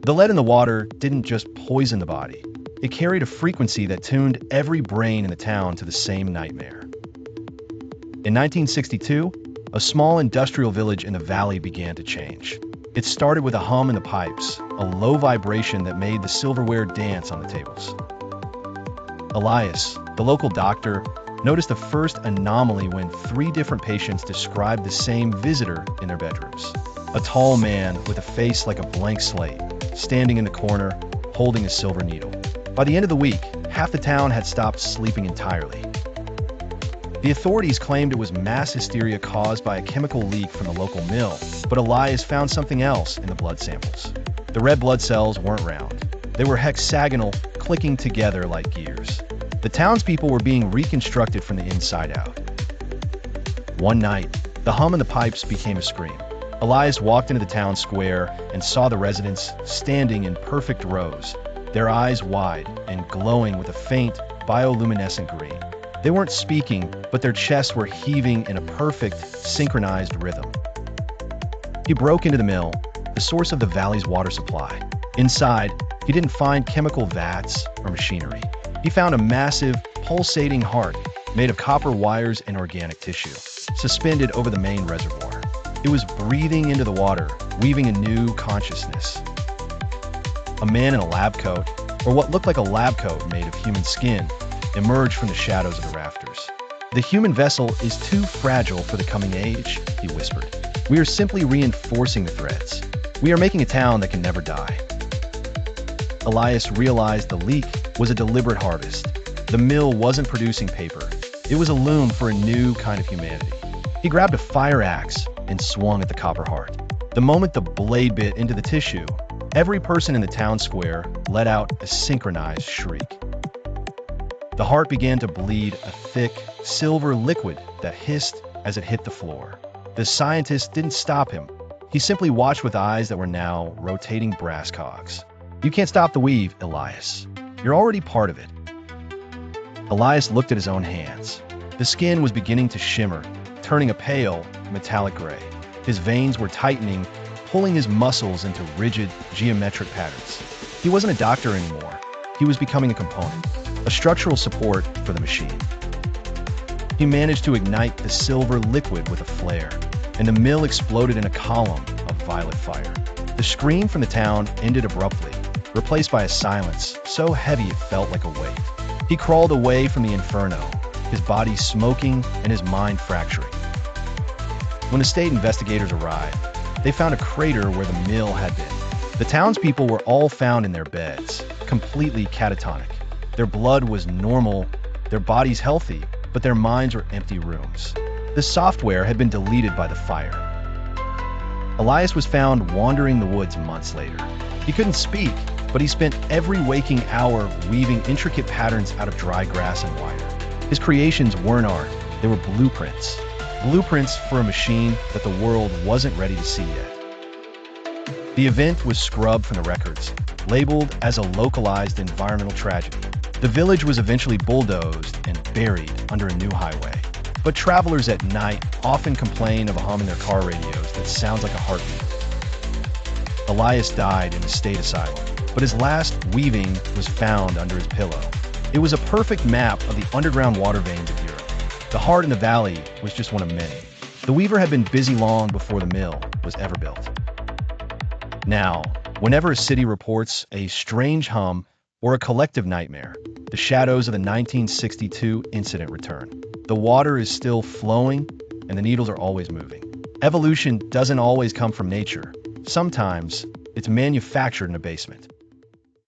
The lead in the water didn't just poison the body. It carried a frequency that tuned every brain in the town to the same nightmare. In 1962, a small industrial village in the valley began to change. It started with a hum in the pipes, a low vibration that made the silverware dance on the tables. Elias, the local doctor, noticed the first anomaly when 3 different patients described the same visitor in their bedrooms. A tall man with a face like a blank slate, standing in the corner, holding a silver needle. By the end of the week, half the town had stopped sleeping entirely. The authorities claimed it was mass hysteria caused by a chemical leak from the local mill, but Elias found something else in the blood samples. The red blood cells weren't round. They were hexagonal, clicking together like gears. The townspeople were being reconstructed from the inside out. One night, the hum in the pipes became a scream. Elias walked into the town square and saw the residents standing in perfect rows, their eyes wide and glowing with a faint, bioluminescent green. They weren't speaking, but their chests were heaving in a perfect, synchronized rhythm. He broke into the mill, the source of the valley's water supply. Inside, he didn't find chemical vats or machinery. He found a massive, pulsating heart made of copper wires and organic tissue, suspended over the main reservoir. It was breathing into the water, weaving a new consciousness. A man in a lab coat, or what looked like a lab coat made of human skin, emerged from the shadows of the rafters. "The human vessel is too fragile for the coming age," he whispered. "We are simply reinforcing the threads. We are making a town that can never die." Elias realized the leak was a deliberate harvest. The mill wasn't producing paper. It was a loom for a new kind of humanity. He grabbed a fire axe and swung at the copper heart. The moment the blade bit into the tissue, every person in the town square let out a synchronized shriek. The heart began to bleed a thick, silver liquid that hissed as it hit the floor. The scientist didn't stop him. He simply watched with eyes that were now rotating brass cogs. "You can't stop the weave, Elias. You're already part of it." Elias looked at his own hands. The skin was beginning to shimmer, turning a pale, metallic gray. His veins were tightening, pulling his muscles into rigid, geometric patterns. He wasn't a doctor anymore. He was becoming a component, a structural support for the machine. He managed to ignite the silver liquid with a flare, and the mill exploded in a column of violet fire. The scream from the town ended abruptly, replaced by a silence so heavy it felt like a weight. He crawled away from the inferno, his body smoking and his mind fracturing. When the state investigators arrived, they found a crater where the mill had been. The townspeople were all found in their beds, completely catatonic. Their blood was normal, their bodies healthy, but their minds were empty rooms. The software had been deleted by the fire. Elias was found wandering the woods months later. He couldn't speak, but he spent every waking hour weaving intricate patterns out of dry grass and wire. His creations weren't art, they were blueprints. Blueprints for a machine that the world wasn't ready to see yet. The event was scrubbed from the records, labeled as a localized environmental tragedy. The village was eventually bulldozed and buried under a new highway. But travelers at night often complain of a hum in their car radios that sounds like a heartbeat. Elias died in a state asylum, but his last weaving was found under his pillow. It was a perfect map of the underground water veins of Europe. The heart in the valley was just one of many. The weaver had been busy long before the mill was ever built. Now, whenever a city reports a strange hum or a collective nightmare, the shadows of the 1962 incident return. The water is still flowing, and the needles are always moving. Evolution doesn't always come from nature. Sometimes it's manufactured in a basement.